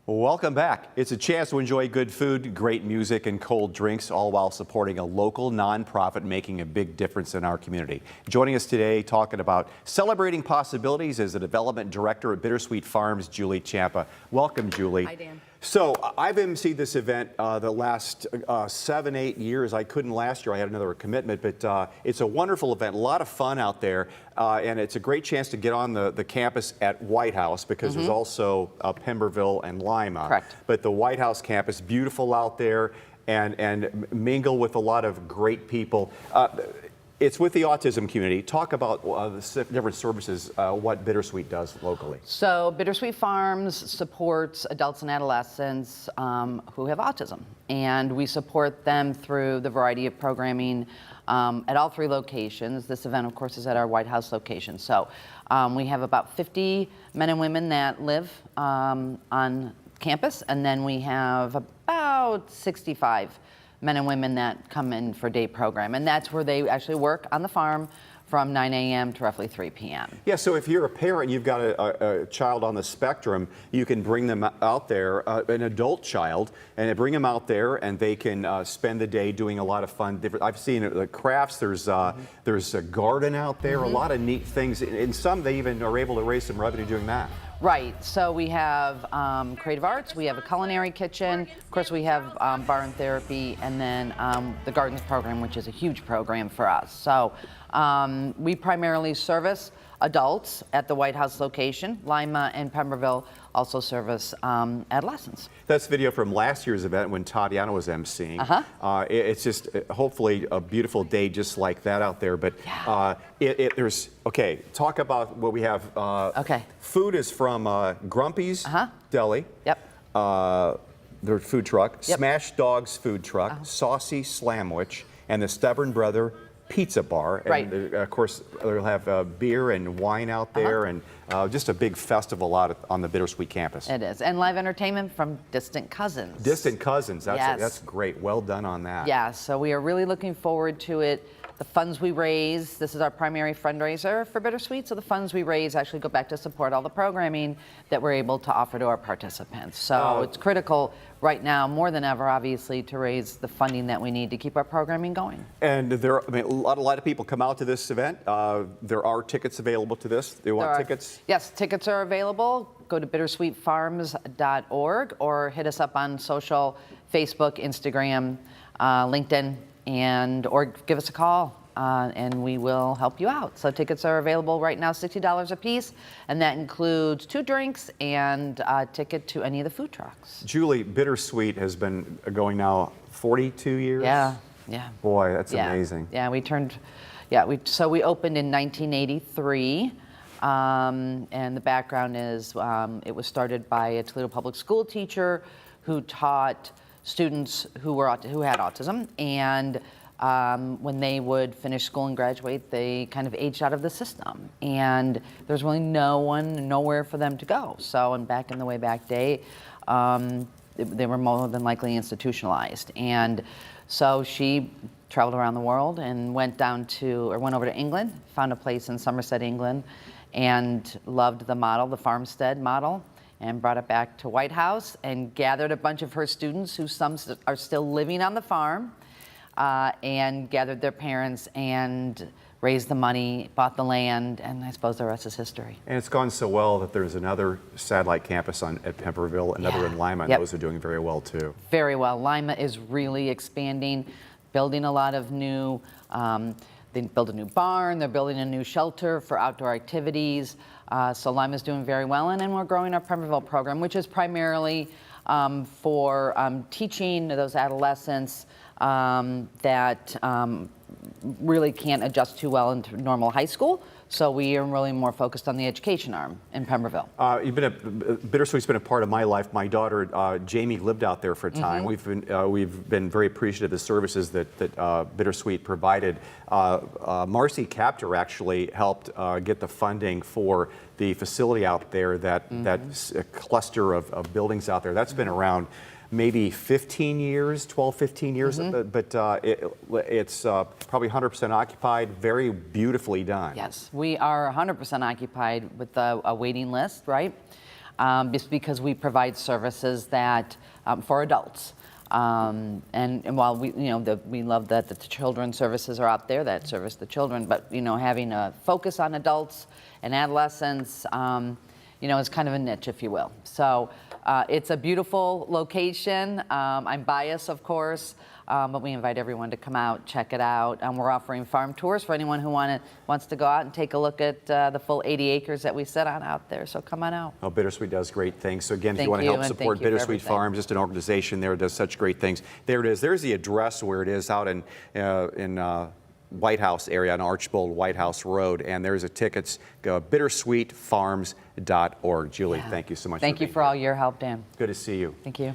Welcome back. It's a chance to enjoy good food, great music, and cold drinks, all while supporting a local nonprofit making a big difference in our community. Joining us today talking about celebrating possibilities is the development director at Bittersweet Farms, Julie Champa. Welcome, Julie. Hi, Dan. So I've emceed this event the last 7-8 years. I couldn't last year. I had another commitment, but it's a wonderful event, a lot of fun out there, and it's a great chance to get on the campus at White House because there's also Pemberville and Lima. Correct. But the White House campus, beautiful out there, and mingle with a lot of great people. It's with the autism community. Talk about the different services, what Bittersweet does locally. So Bittersweet Farms supports adults and adolescents who have autism, and we support them through the variety of programming at all 3 locations. This event, of course, is at our White House location. So we have about 50 men and women that live on campus, and then we have about 65 men and women that come in for day program, and that's where they actually work on the farm from 9 a.m. to roughly 3 p.m. Yeah, so if you're a parent, you've got a child on the spectrum, you can bring them out there, an adult child, and bring them out there, and they can spend the day doing a lot of fun. I've seen the crafts. There's a garden out there, a lot of neat things. In some, they even are able to raise some revenue doing that. Right, so we have creative arts, we have a culinary kitchen, of course we have bar and therapy, and then the gardens program, which is a huge program for us. So we primarily service adults at the White House location. Lima and Pemberville also service adolescents. That's video from last year's event when Tatiana was emceeing. It's just hopefully a beautiful day just like that out there. But there's, okay, talk about what we have. Okay. Food is from Grumpy's Deli. Yep. Their food truck. Yep. Smash Dog's food truck. Saucy Slamwich. And the Stubborn Brother Pizza Bar. Right. And of course, they'll have beer and wine out there, and just a big festival out on the Bittersweet campus. It is. And live entertainment from Distant Cousins. Distant Cousins. Yes. That's great. Well done on that. Yeah, so we are really looking forward to it. The funds we raise, this is our primary fundraiser for Bittersweet, so the funds we raise actually go back to support all the programming that we're able to offer to our participants. So it's critical right now, more than ever, obviously, to raise the funding that we need to keep our programming going. And a lot of people come out to this event. There are tickets available to this. They want tickets? Yes, tickets are available. Go to bittersweetfarms.org or hit us up on social, Facebook, Instagram, LinkedIn, or give us a call and we will help you out. So tickets are available right now, $60 a piece, and that includes 2 drinks and a ticket to any of the food trucks. Julie, Bittersweet has been going now 42 years? Yeah. Boy, that's amazing. Yeah, we opened in 1983. And the background is it was started by a Toledo public school teacher who taught students who had autism, and when they would finish school and graduate, they kind of aged out of the system, and there's really nowhere for them to go. So, and back in the way back day, they were more than likely institutionalized, and so she traveled around the world and went over to England, found a place in Somerset, England, and loved the model, the farmstead model, and brought it back to White House and gathered a bunch of her students, who some are still living on the farm, and gathered their parents and raised the money, bought the land, and I suppose the rest is history. And it's gone so well that there's another satellite campus at Pemberville, another in Lima, and those are doing very well too. Very well. Lima is really expanding, building a lot of new, they built a new barn, they're building a new shelter for outdoor activities. So Lima's doing very well, and then we're growing our Pemberville program, which is primarily for teaching those adolescents that really can't adjust too well into normal high school. So we are really more focused on the education arm in Pemberville. Bittersweet's been a part of my life. My daughter Jamie lived out there for a time. We've been very appreciative of the services that Bittersweet provided. Marcy Captor actually helped get the funding for the facility out there, that cluster of buildings out there. That's been around maybe 15 years, 12, 15 years, but it's probably 100% occupied, very beautifully done. Yes, we are 100% occupied with a waiting list, right? just because we provide services that for adults. And while we, we love that the children's services are out there that service the children, but having a focus on adults and adolescents, is kind of a niche, if you will. So it's a beautiful location. I'm biased, of course, but we invite everyone to come out, check it out. We're offering farm tours for anyone who wants to go out and take a look at the full 80 acres that we sit on out there. So come on out. Well, Bittersweet does great things. So again, if Thank you want to you, help and support thank you for Bittersweet everything. Farms, just an organization there does such great things. There it is. There's the address where it is out in White House area on Archbold White House Road, and there's a tickets. Go bittersweetfarms.org. Julie, thank you so much. Thank you for all your help, Dan. Good to see you. Thank you.